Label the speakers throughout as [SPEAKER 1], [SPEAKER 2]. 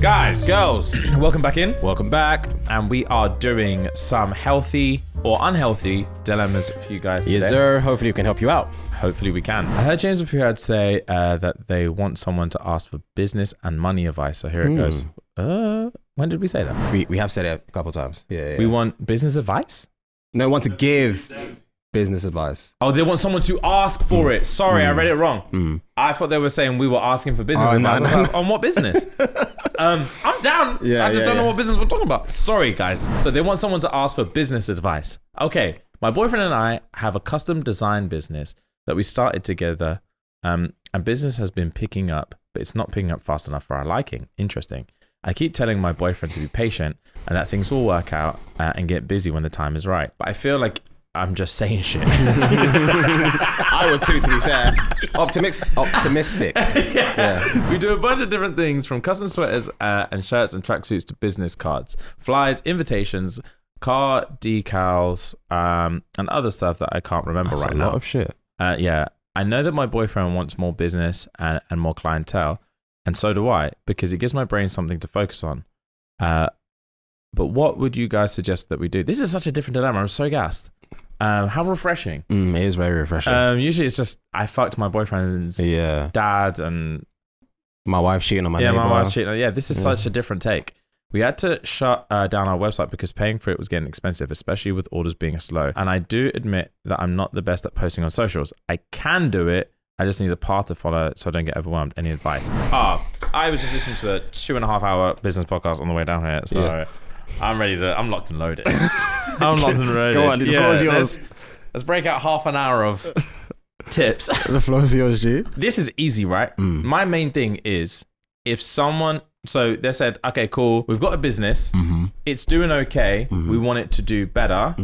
[SPEAKER 1] Guys,
[SPEAKER 2] girls,
[SPEAKER 1] welcome back in.
[SPEAKER 2] welcome back.
[SPEAKER 1] And we are doing some healthy or unhealthy dilemmas for you guys today.
[SPEAKER 2] Yes, sir. Hopefully, we can help you out.
[SPEAKER 1] Hopefully we can. I heard James Before say that they want someone to ask for business and money advice. So here it goes. When did we say that?
[SPEAKER 2] We have said it a couple of times. Yeah.
[SPEAKER 1] We want business advice?
[SPEAKER 2] No, want to give business advice.
[SPEAKER 1] Oh, they want someone to ask for it. Sorry, I read it wrong. I thought they were saying we were asking for business advice.
[SPEAKER 2] no.
[SPEAKER 1] I was like, on what business? I'm down.
[SPEAKER 2] Yeah,
[SPEAKER 1] I just don't know
[SPEAKER 2] yeah.
[SPEAKER 1] what business we're talking about. Sorry, guys. So they want someone to ask for business advice. Okay, my boyfriend and I have a custom design business that we started together, and business has been picking up, but it's not picking up fast enough for our liking. Interesting. I keep telling my boyfriend to be patient and that things will work out and get busy when the time is right. But I feel like I'm just saying shit.
[SPEAKER 2] I would too, to be fair. Optimistic. Yeah.
[SPEAKER 1] We do a bunch of different things, from custom sweaters and shirts and tracksuits to business cards, flyers, invitations, car decals, and other stuff that I can't remember
[SPEAKER 2] That's
[SPEAKER 1] right
[SPEAKER 2] a
[SPEAKER 1] now.
[SPEAKER 2] lot of shit.
[SPEAKER 1] Yeah, I know that my boyfriend wants more business and more clientele, and so do I, because it gives my brain something to focus on. But what would you guys suggest that we do? This is such a different dilemma. I'm so gassed. How refreshing.
[SPEAKER 2] It is very refreshing.
[SPEAKER 1] Usually it's just I fucked my boyfriend's dad and
[SPEAKER 2] my wife's cheating on my neighbor.
[SPEAKER 1] my wife's cheating. Yeah, this is such a different take. We had to shut down our website because paying for it was getting expensive, especially with orders being slow. And I do admit that I'm not the best at posting on socials. I can do it. I just need a path to follow so I don't get overwhelmed. Any advice? I was just listening to a 2.5 hour business podcast on the way down here. So I'm locked and loaded. I'm locked and loaded.
[SPEAKER 2] Go on, the floor is yours.
[SPEAKER 1] Let's break out half an hour of tips.
[SPEAKER 2] The floor is yours, G.
[SPEAKER 1] This is easy, right? My main thing is if someone, so they said, okay, cool, we've got a business, it's doing okay, we want it to do better,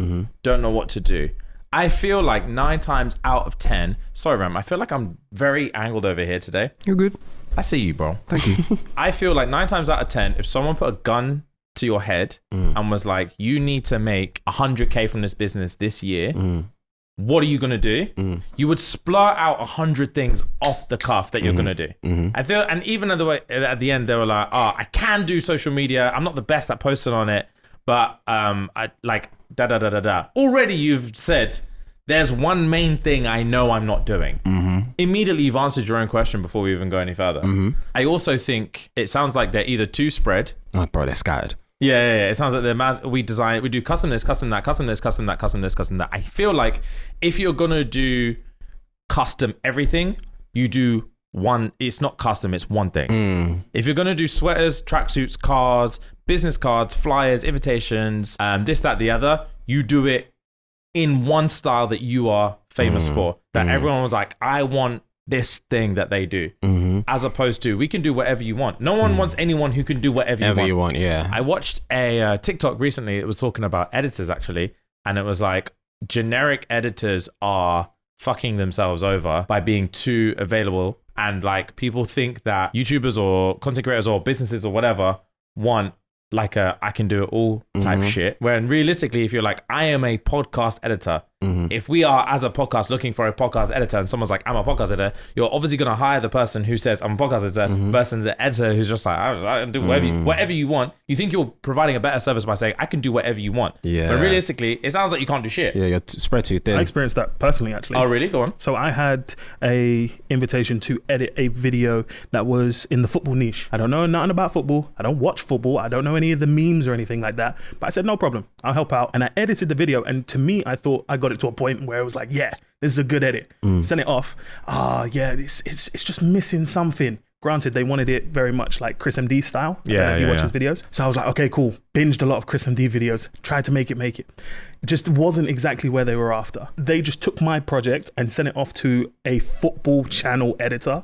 [SPEAKER 1] don't know what to do. I feel like 9 times out of 10, sorry Ram, I feel like I'm very angled over here today.
[SPEAKER 2] You're good.
[SPEAKER 1] I see you, bro.
[SPEAKER 2] Thank you.
[SPEAKER 1] I feel like 9 times out of 10, if someone put a gun to your head and was like, you need to make 100K from this business this year, what are you going to do? You would splurt out 100 things off the cuff that you're going to do. I feel, and even at the end, they were like, I can do social media. I'm not the best at posting on it, but I like da. Already you've said, there's one main thing I know I'm not doing. Immediately you've answered your own question before we even go any further. I also think it sounds like they're either too spread.
[SPEAKER 2] Oh, bro, they're scattered.
[SPEAKER 1] Yeah. It sounds like we do custom this, custom that, custom this, custom that, custom this, custom that. I feel like if you're gonna do custom everything, you do one. It's not custom. It's one thing. If you're gonna do sweaters, tracksuits, cars, business cards, flyers, invitations, this, that, the other, you do it in one style that you are famous for. That everyone was like, I want this thing that they do, as opposed to we can do whatever you want. No one wants anyone who can do whatever you want.
[SPEAKER 2] Yeah.
[SPEAKER 1] I watched a TikTok recently. It was talking about editors actually, and it was like generic editors are fucking themselves over by being too available, and like people think that YouTubers or content creators or businesses or whatever want like I can do it all type shit. When realistically, if you're like, I am a podcast editor, if we are as a podcast looking for a podcast editor and someone's like, I'm a podcast editor, you're obviously going to hire the person who says I'm a podcast editor versus the editor who's just like, I can do whatever you want. You think you're providing a better service by saying, I can do whatever you want.
[SPEAKER 2] Yeah.
[SPEAKER 1] But realistically, it sounds like you can't do shit.
[SPEAKER 2] Yeah, you're spread too thin.
[SPEAKER 3] I experienced that personally, actually.
[SPEAKER 1] Oh, really? Go on.
[SPEAKER 3] So I had a invitation to edit a video that was in the football niche. I don't know nothing about football. I don't watch football. I don't know any of the memes or anything like that. But I said, no problem. I'll help out. And I edited the video. And to me, I thought I got it to a point where it was like, yeah, this is a good edit. Send it off. It's just missing something. Granted, they wanted it very much like Chris MD style. If you watch his videos. So I was like, okay, cool. Binged a lot of Chris MD videos. Tried to make it. It just wasn't exactly where they were after. They just took my project and sent it off to a football channel editor.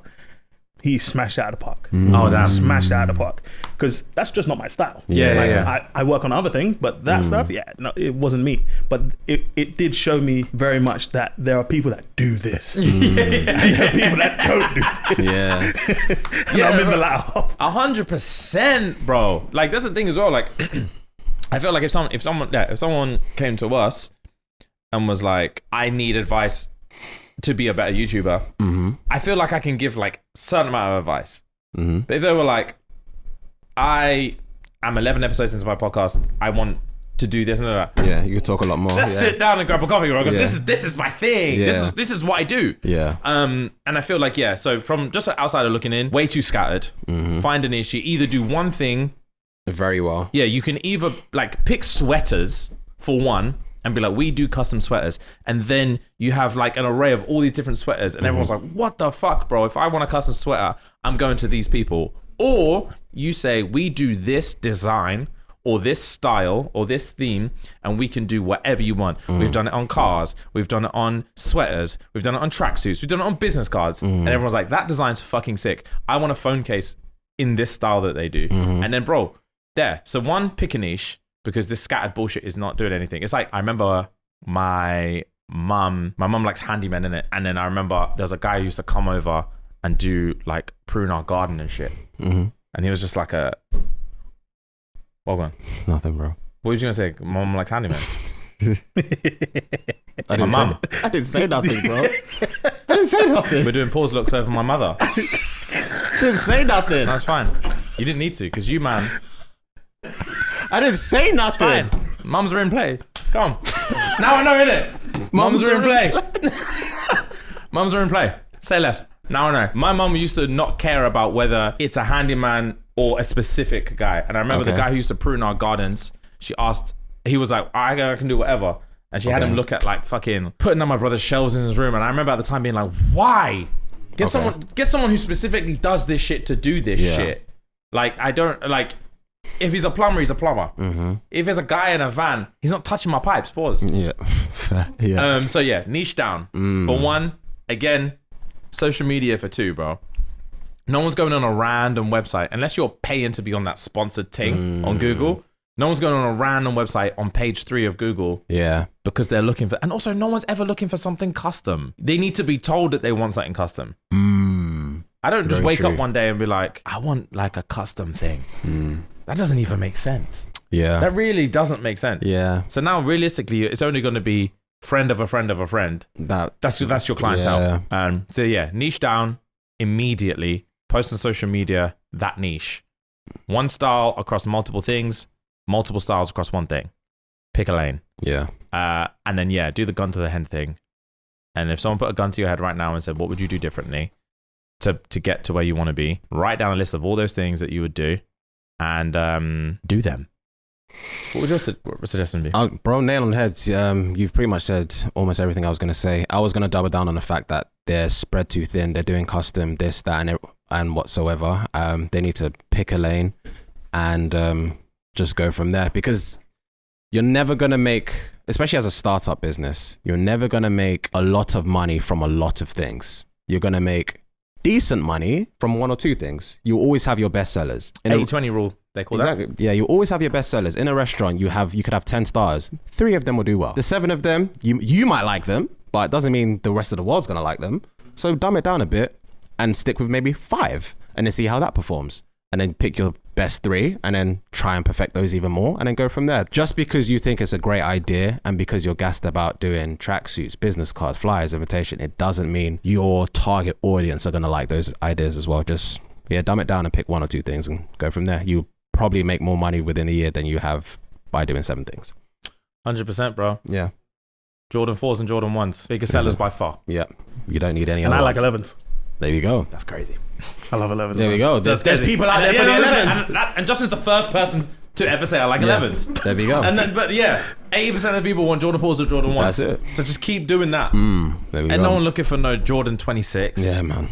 [SPEAKER 3] He smashed it out of the park.
[SPEAKER 1] Oh, damn.
[SPEAKER 3] Smashed it out of the park. Because that's just not my style. I work on other things, but that stuff, no, it wasn't me. But it did show me very much that there are people that do this. And there are people that don't do this. And I'm in the latter half.
[SPEAKER 1] 100%, bro. Like, that's the thing as well. Like, I feel like if someone came to us and was like, I need advice to be a better YouTuber, I feel like I can give like a certain amount of advice. But if they were like, I am 11 episodes into my podcast. I want to do this and that.
[SPEAKER 2] Yeah, you could talk a lot more.
[SPEAKER 1] Let's sit down and grab a coffee, bro, because
[SPEAKER 2] Yeah.
[SPEAKER 1] this is my thing.
[SPEAKER 2] Yeah.
[SPEAKER 1] This is what I do.
[SPEAKER 2] Yeah.
[SPEAKER 1] And I feel like, yeah, so from just an outsider looking in, way too scattered. Find a niche. You either do one thing.
[SPEAKER 2] Very well.
[SPEAKER 1] Yeah, you can either like pick sweaters for one and be like, we do custom sweaters. And then you have like an array of all these different sweaters. And everyone's like, what the fuck, bro? If I want a custom sweater, I'm going to these people. Or you say, we do this design or this style or this theme, and we can do whatever you want. We've done it on cars. We've done it on sweaters. We've done it on tracksuits. We've done it on business cards. And everyone's like, that design's fucking sick. I want a phone case in this style that they do. And then, bro, there. So one, pick a niche, because this scattered bullshit is not doing anything. It's like, I remember my mum likes handyman, innit? And then I remember there was a guy who used to come over and do like prune our garden and shit. And he was just like well, go on.
[SPEAKER 2] Nothing, bro.
[SPEAKER 1] What were you gonna say? My mum likes handyman.
[SPEAKER 2] I didn't say nothing, bro. I didn't say nothing.
[SPEAKER 1] We're doing pause looks over my mother.
[SPEAKER 2] Didn't say nothing.
[SPEAKER 1] That's fine. You didn't need to, because you, man.
[SPEAKER 2] I didn't say
[SPEAKER 1] It's
[SPEAKER 2] nothing.
[SPEAKER 1] fine. Mums are in play. Let's go on. Now I know, innit? Mums are in play. Mums are in play. Say less. Now I know. My mum used to not care about whether it's a handyman or a specific guy. And I remember the
[SPEAKER 2] Okay.
[SPEAKER 1] guy who used to prune our gardens, she asked, he was like, I can do whatever. And she had him look at like fucking putting on my brother's shelves in his room. And I remember at the time being like, why? Get someone who specifically does this shit to do this shit. Like, I don't, like, if he's a plumber, he's a plumber. If there's a guy in a van, he's not touching my pipes. Pause.
[SPEAKER 2] Yeah. Fair. Yeah.
[SPEAKER 1] So yeah, niche down. For one, again, social media for two, bro. No one's going on a random website unless you're paying to be on that sponsored thing on Google. No one's going on a random website on page 3 of Google.
[SPEAKER 2] Yeah.
[SPEAKER 1] Because they're looking for, and also no one's ever looking for something custom. They need to be told that they want something custom. I don't just
[SPEAKER 2] Very
[SPEAKER 1] wake
[SPEAKER 2] true.
[SPEAKER 1] up one day and be like, I want like a custom thing. That doesn't even make sense.
[SPEAKER 2] Yeah.
[SPEAKER 1] That really doesn't make sense.
[SPEAKER 2] Yeah.
[SPEAKER 1] So now realistically, it's only going to be friend of a friend of a friend. That's your clientele. So yeah, niche down immediately. Post on social media that niche. One style across multiple things, multiple styles across one thing. Pick a lane.
[SPEAKER 2] Yeah.
[SPEAKER 1] And then yeah, do the gun to the head thing. And if someone put a gun to your head right now and said, what would you do differently to get to where you want to be? Write down a list of all those things that you would do and do them. What would your suggestion be?
[SPEAKER 2] Bro, nail on the head. You've pretty much said almost everything I was going to say. I was going to double down on the fact that they're spread too thin. They're doing custom this, that, and whatsoever. They need to pick a lane and just go from there, because you're never going to make, especially as a startup business, you're never going to make a lot of money from a lot of things. You're going to make decent money from one or two things. You always have your best sellers.
[SPEAKER 1] 80-20 rule, they call that.
[SPEAKER 2] Yeah, you always have your best sellers. In a restaurant, you could have 10 stars. 3 of them will do well. The 7 of them, you might like them, but it doesn't mean the rest of the world's going to like them. So dumb it down a bit and stick with maybe 5 and then see how that performs. And then pick your best 3 and then try and perfect those even more and then go from there. Just because you think it's a great idea and because you're gassed about doing tracksuits, business cards, flyers, invitation, it doesn't mean your target audience are going to like those ideas as well. Just, dumb it down and pick 1 or 2 things and go from there. You probably make more money within a year than you have by doing 7 things.
[SPEAKER 1] 100%, bro.
[SPEAKER 2] Yeah.
[SPEAKER 1] Jordan 4s and Jordan 1s. Biggest sellers by far.
[SPEAKER 2] Yeah. You don't need any
[SPEAKER 3] And
[SPEAKER 2] other
[SPEAKER 3] I like
[SPEAKER 2] ones.
[SPEAKER 3] 11s.
[SPEAKER 2] There you go.
[SPEAKER 1] That's crazy.
[SPEAKER 3] I love 11s.
[SPEAKER 2] There we go. There's people out there for the 11s.
[SPEAKER 1] And Justin's the first person to ever say I like 11s.
[SPEAKER 2] There we go.
[SPEAKER 1] But yeah, 80% of people want Jordan 4s or Jordan 1s.
[SPEAKER 2] That's it.
[SPEAKER 1] So just keep doing that.
[SPEAKER 2] There we
[SPEAKER 1] And
[SPEAKER 2] go.
[SPEAKER 1] no one looking for no Jordan 26.
[SPEAKER 2] Yeah, man.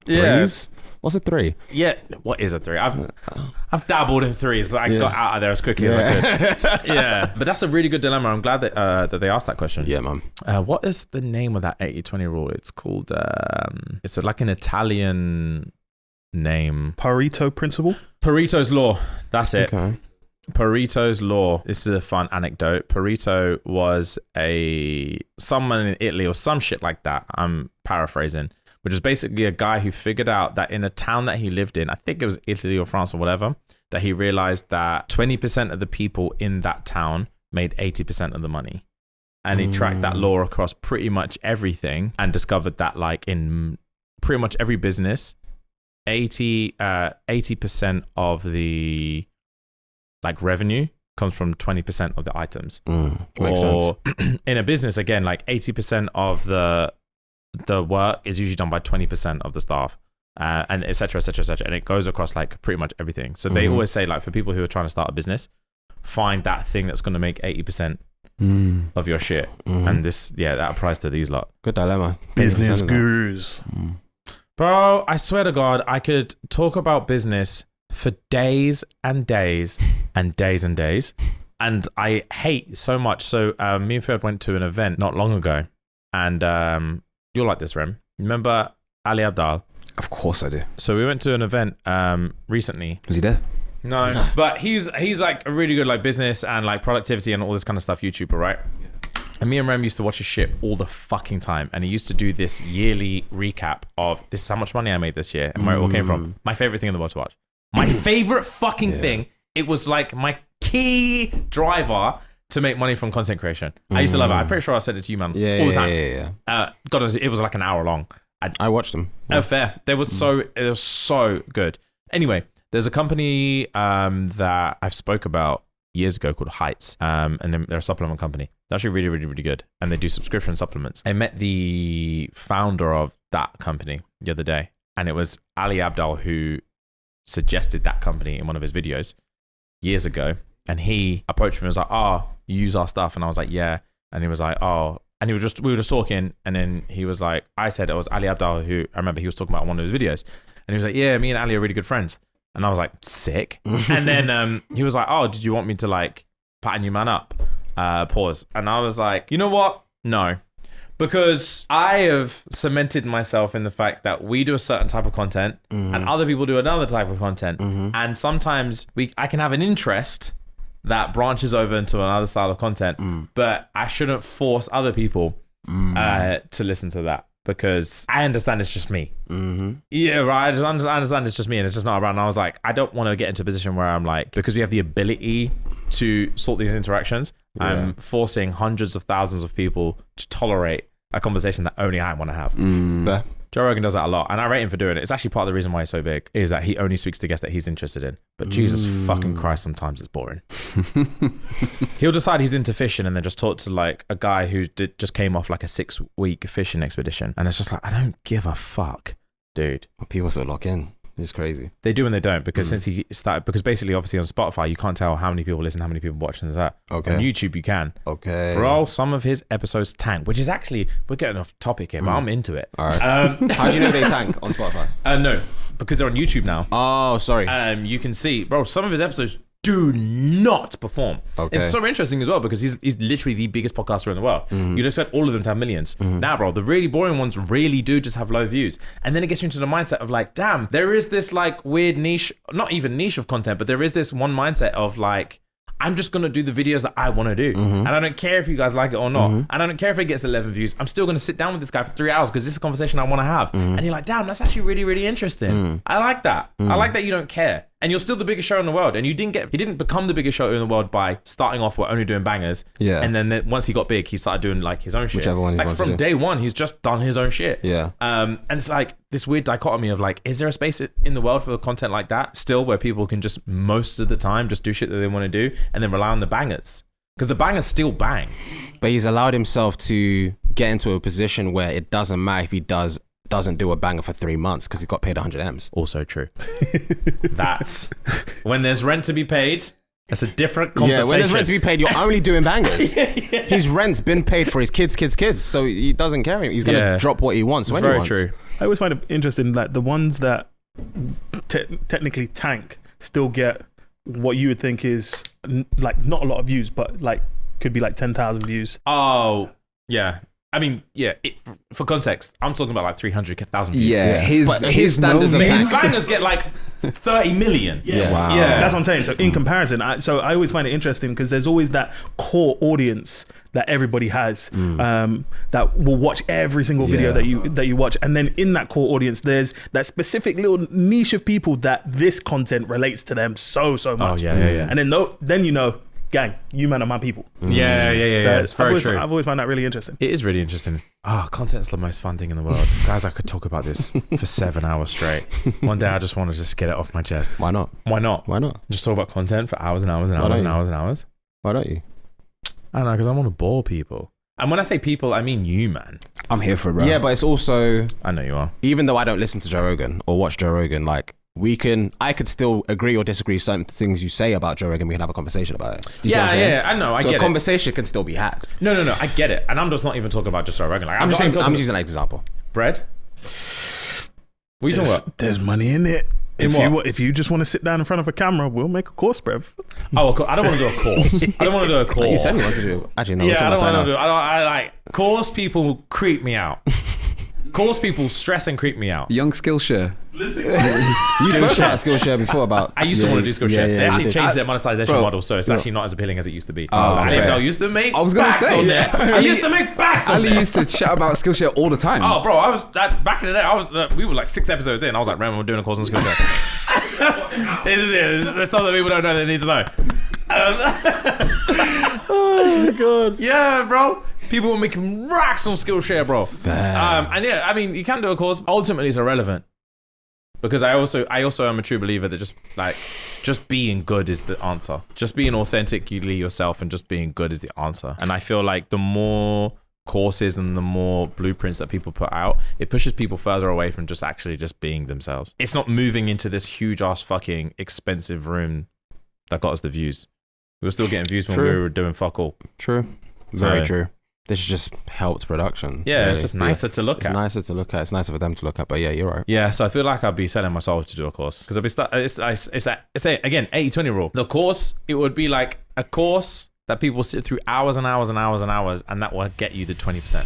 [SPEAKER 1] Yeah.
[SPEAKER 2] 3s? What's a 3?
[SPEAKER 1] Yeah. What is a 3? I've dabbled in 3s. So I got out of there as quickly as I could. Yeah. But that's a really good dilemma. I'm glad that they asked that question.
[SPEAKER 2] Yeah, man.
[SPEAKER 1] What is the name of that 80-20 rule? It's called, it's like an Italian name.
[SPEAKER 3] Pareto principle.
[SPEAKER 1] Pareto's law. That's it.
[SPEAKER 2] Okay.
[SPEAKER 1] Pareto's law. This is a fun anecdote. Pareto was someone in Italy or some shit like that. I'm paraphrasing, which is basically a guy who figured out that in a town that he lived in, I think it was Italy or France or whatever, that he realized that 20% of the people in that town made 80% of the money. And he tracked that law across pretty much everything and discovered that like in pretty much every business, 80% of the like revenue comes from 20% of the items.
[SPEAKER 2] Makes sense.
[SPEAKER 1] In a business, again, like 80% of the work is usually done by 20% of the staff. And et cetera, et cetera, et cetera. And it goes across like pretty much everything. So they always say, like, for people who are trying to start a business, find that thing that's going to make 80% of your shit. And that applies to these lot.
[SPEAKER 2] Good dilemma.
[SPEAKER 3] Business gurus.
[SPEAKER 1] Bro, I swear to God, I could talk about business for days and days and days and days. And I hate so much. So me and Fred went to an event not long ago. And you'll like this, Rem. Remember Ali Abdaal?
[SPEAKER 4] Of course I do.
[SPEAKER 1] So we went to an event recently.
[SPEAKER 4] Was he there?
[SPEAKER 1] No, but he's like a really good like business and like productivity and all this kind of stuff YouTuber, right? And me and Rem used to watch his shit all the fucking time. And he used to do this yearly recap of this is how much money I made this year and where it all came from. My favorite thing in the world to watch. My favorite fucking thing. It was like my key driver to make money from content creation. I used to love it. I'm pretty sure I said it to you, man, all the time. God, it was like an hour long.
[SPEAKER 2] I watched them.
[SPEAKER 1] Oh, fair. It was so good. Anyway, there's a company that I've spoke about years ago called Heights, and they're a supplement company. They're actually really, really, really good, and they do subscription supplements. I met the founder of that company the other day, and it was Ali Abdaal who suggested that company in one of his videos years ago, and he approached me and was like, "Oh, you use our stuff?" And I was like, "Yeah," and he was like, "Oh." And we were just talking, and then he was like, I said it was Ali Abdaal who I remember he was talking about one of his videos, and he was like, yeah, me and Ali are really good friends, and I was like, sick. And then he was like, oh, did you want me to like pattern you man up? Pause. And I was like, you know what? No, because I have cemented myself in the fact that we do a certain type of content, and other people do another type of content, and sometimes I can have an interest that branches over into another style of content, but I shouldn't force other people to listen to that because I understand it's just me. Yeah, right. I understand it's just me and it's just not around. And I was like, I don't want to get into a position where I'm like, because we have the ability to sort these interactions, I'm forcing hundreds of thousands of people to tolerate a conversation that only I want to have.
[SPEAKER 2] Fair.
[SPEAKER 1] Joe Rogan does that a lot, and I rate him for doing it. It's actually part of the reason why he's so big, is that he only speaks to guests that he's interested in. But Jesus fucking Christ, sometimes it's boring. He'll decide he's into fishing and then just talk to like a guy who just came off like a 6-week fishing expedition. And it's just like, I don't give a fuck, dude.
[SPEAKER 2] People still lock in. It's crazy.
[SPEAKER 1] They do and they don't, because since he started, because basically obviously on Spotify, you can't tell how many people listen, how many people watch, and that.
[SPEAKER 2] Okay.
[SPEAKER 1] On YouTube, you can.
[SPEAKER 2] Okay.
[SPEAKER 1] Bro, some of his episodes tank, which is actually, we're getting off topic here, but I'm into it.
[SPEAKER 2] All right. How do you know they tank on Spotify?
[SPEAKER 1] No, because they're on YouTube now.
[SPEAKER 2] Oh, sorry.
[SPEAKER 1] You can see, bro, some of his episodes do not perform.
[SPEAKER 2] Okay.
[SPEAKER 1] It's so interesting as well because he's literally the biggest podcaster in the world. You'd expect all of them to have millions. Now, bro, the really boring ones really do just have low views. And then it gets you into the mindset of like, damn, there is this like weird niche, not even niche of content, but there is this one mindset of like, I'm just going to do the videos that I want to do. And I don't care if you guys like it or not. And I don't care if it gets 11 views. I'm still going to sit down with this guy for 3 hours because this is a conversation I want to have. And you're like, damn, that's actually really, really interesting. I like that. I like that you don't care. And you're still the biggest show in the world. And he didn't become the biggest show in the world by starting off with only doing bangers.
[SPEAKER 2] Yeah.
[SPEAKER 1] And then once he got big, he started doing like his own shit.
[SPEAKER 2] Whichever one he
[SPEAKER 1] like
[SPEAKER 2] wants
[SPEAKER 1] from
[SPEAKER 2] to do.
[SPEAKER 1] day one, he's just done his own shit.
[SPEAKER 2] Yeah.
[SPEAKER 1] And it's like this weird dichotomy of like, is there a space in the world for content like that still where people can just most of the time just do shit that they want to do and then rely on the bangers? Because the bangers still bang.
[SPEAKER 2] But he's allowed himself to get into a position where it doesn't matter if he doesn't do a banger for 3 months because he got paid 100 M's.
[SPEAKER 1] Also true. That's when there's rent to be paid. That's a different conversation.
[SPEAKER 2] Yeah, when there's rent to be paid, you're only doing bangers. His rent's been paid for his kids, so he doesn't care. He's going to drop what he wants
[SPEAKER 1] It's
[SPEAKER 2] when
[SPEAKER 1] very
[SPEAKER 2] he wants.
[SPEAKER 1] true.
[SPEAKER 3] I always find it interesting that the ones that technically tank still get what you would think is like not a lot of views, but like could be like 10,000 views.
[SPEAKER 1] Oh, yeah. I mean, yeah, for context, I'm talking about like 300,000 views.
[SPEAKER 4] Yeah, his
[SPEAKER 2] standards of
[SPEAKER 1] His
[SPEAKER 2] tank.
[SPEAKER 1] bangers get like 30 million.
[SPEAKER 2] Yeah. Wow.
[SPEAKER 1] Yeah.
[SPEAKER 3] That's what I'm saying. So in comparison, I always find it interesting because there's always that core audience that everybody has that will watch every single video that you watch, and then in that core audience, there's that specific little niche of people that this content relates to them so much.
[SPEAKER 1] Oh yeah.
[SPEAKER 3] And then you know gang, you man are my people.
[SPEAKER 1] Yeah.
[SPEAKER 3] So
[SPEAKER 1] It's very true.
[SPEAKER 3] I've always found that really interesting.
[SPEAKER 1] It is really interesting. Content's the most fun thing in the world. Guys, I could talk about this for 7 hours straight. One day I just want to just get it off my chest.
[SPEAKER 2] Why not?
[SPEAKER 1] Why not?
[SPEAKER 2] Why not?
[SPEAKER 1] Just talk about content for hours and hours and hours and hours and hours.
[SPEAKER 2] Why don't you?
[SPEAKER 1] I don't know, because I want to bore people. And when I say people, I mean you, man.
[SPEAKER 4] I'm here for it, bro.
[SPEAKER 2] Yeah, but it's also,
[SPEAKER 1] I know you are.
[SPEAKER 2] even though I don't listen to Joe Rogan or watch Joe Rogan, like I could still agree or disagree with certain things you say about Joe Rogan. We can have a conversation about it. Do you see what I'm saying?
[SPEAKER 1] I know. I
[SPEAKER 2] So
[SPEAKER 1] get
[SPEAKER 2] a
[SPEAKER 1] it.
[SPEAKER 2] conversation can still be had.
[SPEAKER 1] No. I get it. And I'm just not even talking about just Joe Rogan. Like,
[SPEAKER 2] I'm just
[SPEAKER 1] talking
[SPEAKER 2] using an example.
[SPEAKER 1] bread. What are you talking about?
[SPEAKER 3] There's money in it. If you just want to sit down in front of a camera, we'll make a course, bruv.
[SPEAKER 1] Oh, I don't want to do a course. I don't want to do a course.
[SPEAKER 2] You said you wanted to do. Actually, no. we're
[SPEAKER 1] Yeah, I
[SPEAKER 2] talking
[SPEAKER 1] don't
[SPEAKER 2] about
[SPEAKER 1] want to
[SPEAKER 2] something
[SPEAKER 1] do.
[SPEAKER 2] else.
[SPEAKER 1] I like course people creep me out. Course people stress and creep me out.
[SPEAKER 4] Young Skillshare.
[SPEAKER 2] You spoke about Skillshare before about.
[SPEAKER 1] I used to want to do Skillshare. They actually
[SPEAKER 2] you did.
[SPEAKER 1] changed their monetization
[SPEAKER 4] Bro,
[SPEAKER 1] model, so it's actually not as appealing as it used to be.
[SPEAKER 4] Oh,
[SPEAKER 1] I
[SPEAKER 4] okay.
[SPEAKER 1] didn't know. I used to make
[SPEAKER 4] I was gonna
[SPEAKER 1] backs
[SPEAKER 4] say,
[SPEAKER 1] on
[SPEAKER 4] yeah.
[SPEAKER 1] there. I used to make backs on
[SPEAKER 4] Ali
[SPEAKER 1] there.
[SPEAKER 4] used to chat about Skillshare all the time.
[SPEAKER 1] Oh, bro, I was back in the day. We were like 6 episodes in. I was like, "Ram, we're doing a course on Skillshare." This is it. There's stuff that people don't know they need to know.
[SPEAKER 2] Oh my god.
[SPEAKER 1] Yeah, bro. People were making racks on Skillshare, bro. And yeah, I mean, you can do a course. Ultimately, it's irrelevant because I also am a true believer that just being good is the answer. Just being authentically yourself and just being good is the answer. And I feel like the more courses and the more blueprints that people put out, it pushes people further away from just actually just being themselves. It's not moving into this huge ass fucking expensive room that got us the views. We were still getting views when
[SPEAKER 2] True.
[SPEAKER 1] we were doing fuck all.
[SPEAKER 2] True. Very
[SPEAKER 1] So-
[SPEAKER 2] true. This just helped production.
[SPEAKER 1] Yeah,
[SPEAKER 2] really.
[SPEAKER 1] it's just nicer to look
[SPEAKER 2] It's
[SPEAKER 1] at.
[SPEAKER 2] nicer to look at. It's nicer for them to look at. But yeah, you're right.
[SPEAKER 1] Yeah, so I feel like I'd be selling my soul to do a course because it's again 80-20 rule. The course, it would be like a course that people sit through hours and hours and hours and hours, and that will get you the 20%.